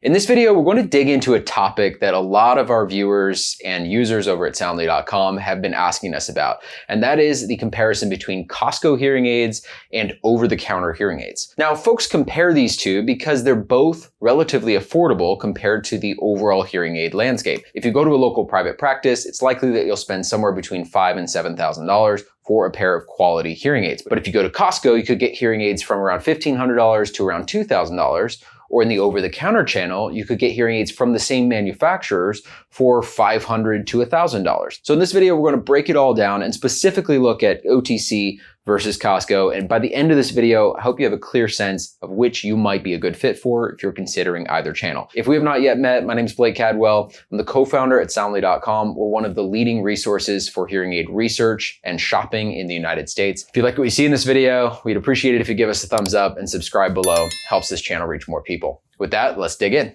In this video, we're going to dig into a topic that a lot of our viewers and users over at Soundly.com have been asking us about, and that is the comparison between Costco hearing aids and over-the-counter hearing aids. Now, folks compare these two because they're both relatively affordable compared to the overall hearing aid landscape. If you go to a local private practice, it's likely that you'll spend somewhere between $5,000 and $7,000 for a pair of quality hearing aids. But if you go to Costco, you could get hearing aids from around $1,500 to around $2,000. Or in the over-the-counter channel, you could get hearing aids from the same manufacturers for $500 to $1,000. So in this video, we're going to break it all down and specifically look at OTC versus Costco. And by the end of this video, I hope you have a clear sense of which you might be a good fit for if you're considering either channel. If we have not yet met, my name is Blake Cadwell. I'm the co-founder at Soundly.com. We're one of the leading resources for hearing aid research and shopping in the United States. If you like what you see in this video, we'd appreciate it if you give us a thumbs up and subscribe below. It helps this channel reach more people. With that, let's dig in.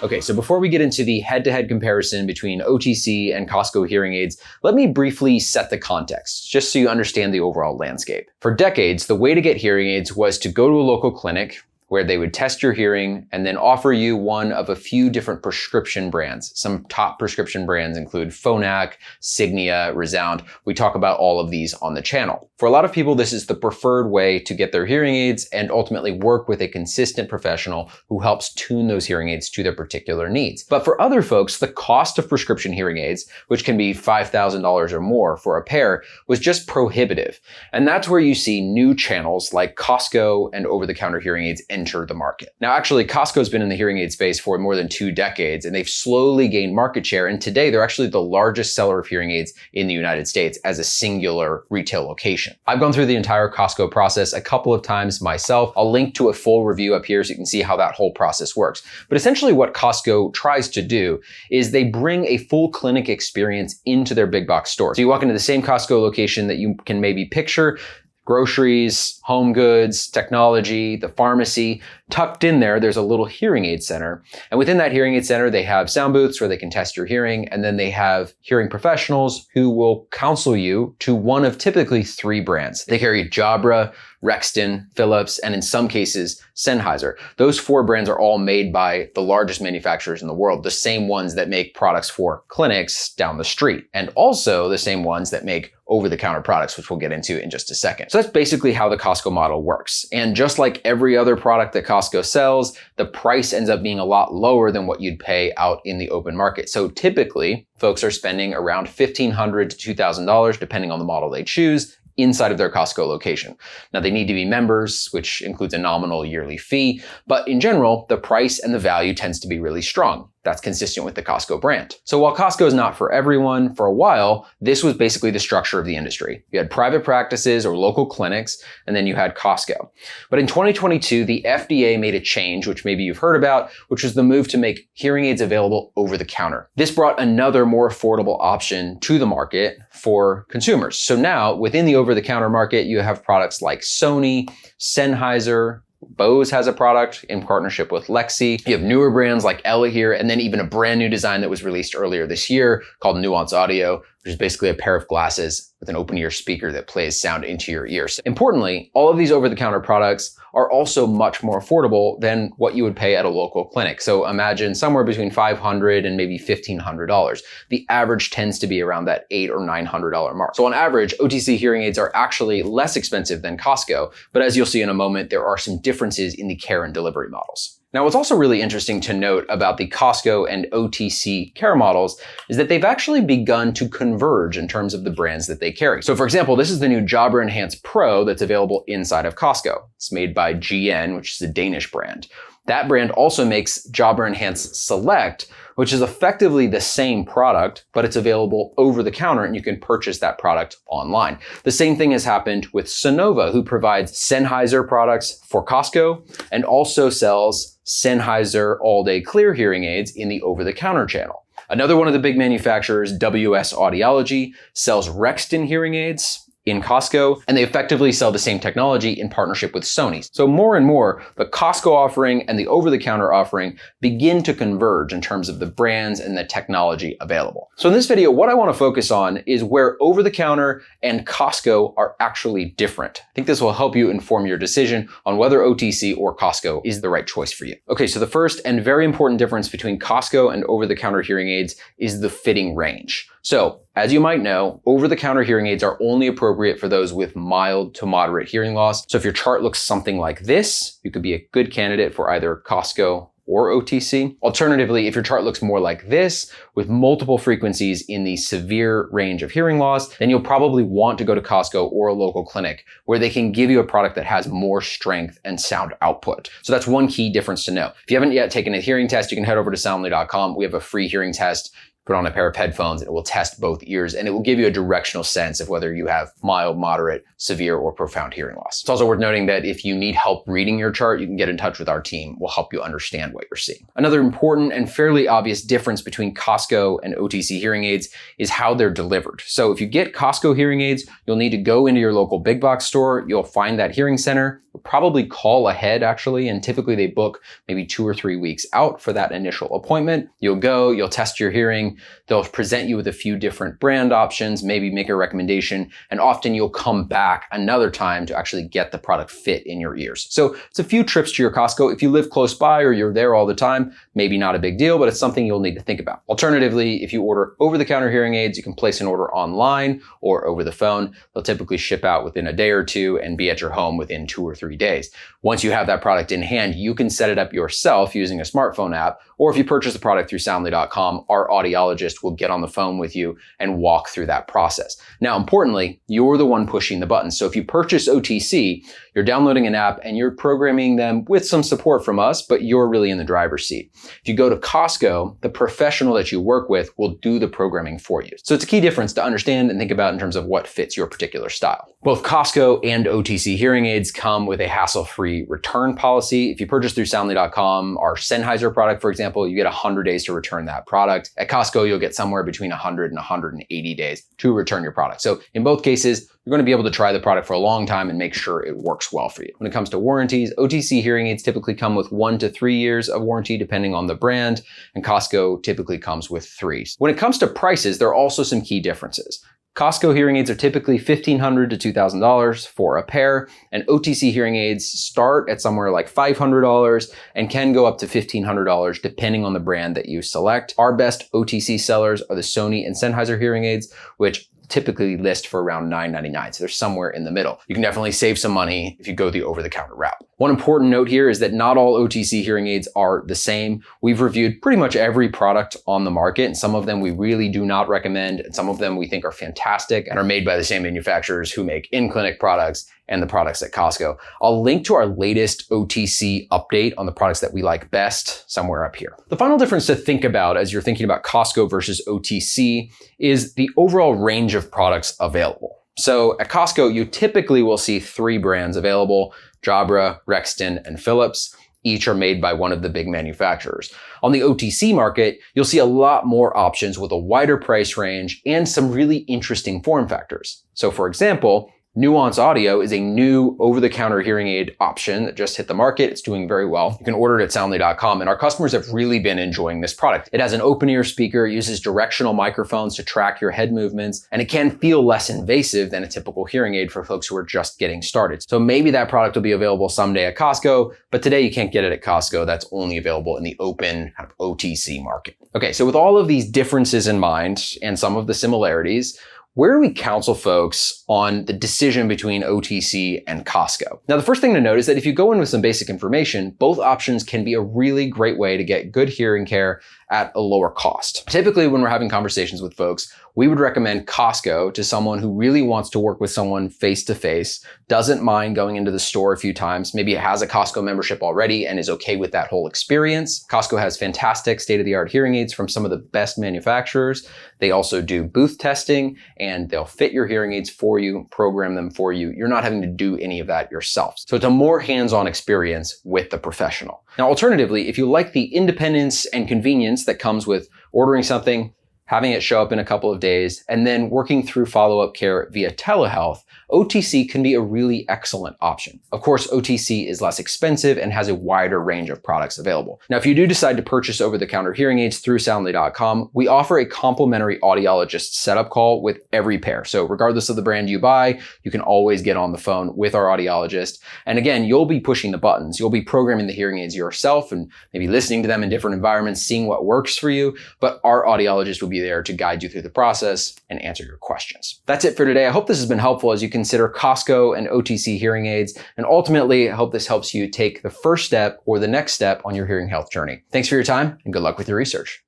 Okay, so before we get into the head-to-head comparison between OTC and Costco hearing aids, let me briefly set the context, just so you understand the overall landscape. For decades, the way to get hearing aids was to go to a local clinic where they would test your hearing and then offer you one of a few different prescription brands. Some top prescription brands include Phonak, Signia, Resound. We talk about all of these on the channel. For a lot of people, this is the preferred way to get their hearing aids and ultimately work with a consistent professional who helps tune those hearing aids to their particular needs. But for other folks, the cost of prescription hearing aids, which can be $5,000 or more for a pair, was just prohibitive. And that's where you see new channels like Costco and over-the-counter hearing aids enter the market. Now, actually, Costco's been in the hearing aid space for more than 2 decades, and they've slowly gained market share. And today, they're actually the largest seller of hearing aids in the United States as a singular retail location. I've gone through the entire Costco process a couple of times myself. I'll link to a full review up here so you can see how that whole process works. But essentially what Costco tries to do is they bring a full clinic experience into their big box store. So you walk into the same Costco location that you can maybe picture: groceries, home goods, technology, the pharmacy. Tucked in there, there's a little hearing aid center. And within that hearing aid center, they have sound booths where they can test your hearing. And then they have hearing professionals who will counsel you to one of typically 3 brands. They carry Jabra, Rexton, Philips, and in some cases, Sennheiser. Those 4 brands are all made by the largest manufacturers in the world, the same ones that make products for clinics down the street, and also the same ones that make over-the-counter products, which we'll get into in just a second. So that's basically how the Costco model works. And just like every other product that Costco sells, the price ends up being a lot lower than what you'd pay out in the open market. So typically, folks are spending around $1,500 to $2,000, depending on the model they choose, inside of their Costco location. Now, they need to be members, which includes a nominal yearly fee, but in general, the price and the value tends to be really strong. That's consistent with the Costco brand. So while Costco is not for everyone, for a while, this was basically the structure of the industry. You had private practices or local clinics, and then you had Costco. But in 2022, the FDA made a change, which maybe you've heard about, which was the move to make hearing aids available over the counter. This brought another more affordable option to the market for consumers. So now, within the over-the-counter market, you have products like Sony, Sennheiser, Bose has a product in partnership with Lexi. You have newer brands like ELEHEAR, and then even a brand new design that was released earlier this year called Nuance Audio, which is basically a pair of glasses with an open ear speaker that plays sound into your ears. Importantly, all of these over-the-counter products are also much more affordable than what you would pay at a local clinic. So imagine somewhere between $500 and maybe $1,500. The average tends to be around that $800 or $900 mark. So on average, OTC hearing aids are actually less expensive than Costco, but as you'll see in a moment, there are some differences in the care and delivery models. Now, what's also really interesting to note about the Costco and OTC care models is that they've actually begun to converge in terms of the brands that they carry. So for example, this is the new Jabra Enhance Pro that's available inside of Costco. It's made by GN, which is a Danish brand. That brand also makes Jabra Enhance Select, which is effectively the same product, but it's available over the counter and you can purchase that product online. The same thing has happened with Sonova, who provides Sennheiser products for Costco and also sells Sennheiser all-day clear hearing aids in the over-the-counter channel. Another one of the big manufacturers, WS Audiology, sells Rexton hearing aids in Costco, and they effectively sell the same technology in partnership with Sony. So more and more, the Costco offering and the over-the-counter offering begin to converge in terms of the brands and the technology available. So in this video, what I want to focus on is where over-the-counter and Costco are actually different. I think this will help you inform your decision on whether OTC or Costco is the right choice for you. Okay, so the first and very important difference between Costco and over-the-counter hearing aids is the fitting range. So, as you might know, over-the-counter hearing aids are only appropriate for those with mild to moderate hearing loss. So if your chart looks something like this, you could be a good candidate for either Costco or OTC. Alternatively, if your chart looks more like this, with multiple frequencies in the severe range of hearing loss, then you'll probably want to go to Costco or a local clinic where they can give you a product that has more strength and sound output. So that's one key difference to know. If you haven't yet taken a hearing test, you can head over to soundly.com. We have a free hearing test. Put on a pair of headphones and it will test both ears and it will give you a directional sense of whether you have mild, moderate, severe, or profound hearing loss. It's also worth noting that if you need help reading your chart, you can get in touch with our team. We'll help you understand what you're seeing. Another important and fairly obvious difference between Costco and OTC hearing aids is how they're delivered. So if you get Costco hearing aids, you'll need to go into your local big box store. You'll find that hearing center. You'll probably call ahead actually, and typically they book maybe 2 or 3 weeks out for that initial appointment. You'll go, you'll test your hearing. They'll present you with a few different brand options, maybe make a recommendation, and often you'll come back another time to actually get the product fit in your ears. So it's a few trips to your Costco. If you live close by or you're there all the time, maybe not a big deal, but it's something you'll need to think about. Alternatively, if you order over-the-counter hearing aids, you can place an order online or over the phone. They'll typically ship out within a day or two and be at your home within 2 or 3 days. Once you have that product in hand, you can set it up yourself using a smartphone app, or if you purchase the product through soundly.com, our audiologist will get on the phone with you and walk through that process. Now, importantly, you're the one pushing the buttons. So if you purchase OTC, you're downloading an app and you're programming them with some support from us, but you're really in the driver's seat. If you go to Costco, the professional that you work with will do the programming for you. So it's a key difference to understand and think about in terms of what fits your particular style. Both Costco and OTC hearing aids come with a hassle-free return policy. If you purchase through soundly.com, our Sennheiser product, for example, you get 100 days to return that product. At Costco, you'll get somewhere between 100 and 180 days to return your product. So in both cases, you're going to be able to try the product for a long time and make sure it works well for you. When it comes to warranties, OTC hearing aids typically come with 1 to 3 years of warranty depending on the brand, and Costco typically comes with 3. When it comes to prices, there are also some key differences. Costco hearing aids are typically $1,500 to $2,000 for a pair, and OTC hearing aids start at somewhere like $500 and can go up to $1,500 depending on the brand that you select. Our best OTC sellers are the Sony and Sennheiser hearing aids, which typically list for around $999. So they're somewhere in the middle. You can definitely save some money if you go the over-the-counter route. One important note here is that not all OTC hearing aids are the same. We've reviewed pretty much every product on the market, and some of them we really do not recommend, and some of them we think are fantastic and are made by the same manufacturers who make in-clinic products and the products at Costco. I'll link to our latest OTC update on the products that we like best somewhere up here. The final difference to think about as you're thinking about Costco versus OTC is the overall range of products available. So at Costco, you typically will see 3 brands available: Jabra, Rexton, and Philips. Each are made by one of the big manufacturers. On the OTC market, you'll see a lot more options with a wider price range and some really interesting form factors. So for example, Nuance Audio is a new over-the-counter hearing aid option that just hit the market. It's doing very well. You can order it at soundly.com, and our customers have really been enjoying this product. It has an open-ear speaker, uses directional microphones to track your head movements, and it can feel less invasive than a typical hearing aid for folks who are just getting started. So maybe that product will be available someday at Costco, but today you can't get it at Costco. That's only available in the open kind of OTC market. Okay, so with all of these differences in mind and some of the similarities, where do we counsel folks on the decision between OTC and Costco? Now, the first thing to note is that if you go in with some basic information, both options can be a really great way to get good hearing care at a lower cost. Typically, when we're having conversations with folks, we would recommend Costco to someone who really wants to work with someone face-to-face, doesn't mind going into the store a few times, maybe has a Costco membership already and is okay with that whole experience. Costco has fantastic state-of-the-art hearing aids from some of the best manufacturers. They also do booth testing, and they'll fit your hearing aids for you, program them for you. You're not having to do any of that yourself. So it's a more hands-on experience with the professional. Now, alternatively, if you like the independence and convenience that comes with ordering something, having it show up in a couple of days, and then working through follow-up care via telehealth, OTC can be a really excellent option. Of course, OTC is less expensive and has a wider range of products available. Now, if you do decide to purchase over-the-counter hearing aids through Soundly.com, we offer a complimentary audiologist setup call with every pair. So regardless of the brand you buy, you can always get on the phone with our audiologist. And again, you'll be pushing the buttons. You'll be programming the hearing aids yourself and maybe listening to them in different environments, seeing what works for you. But our audiologist will be there to guide you through the process and answer your questions. That's it for today. I hope this has been helpful as you consider Costco and OTC hearing aids. And ultimately, I hope this helps you take the first step or the next step on your hearing health journey. Thanks for your time and good luck with your research.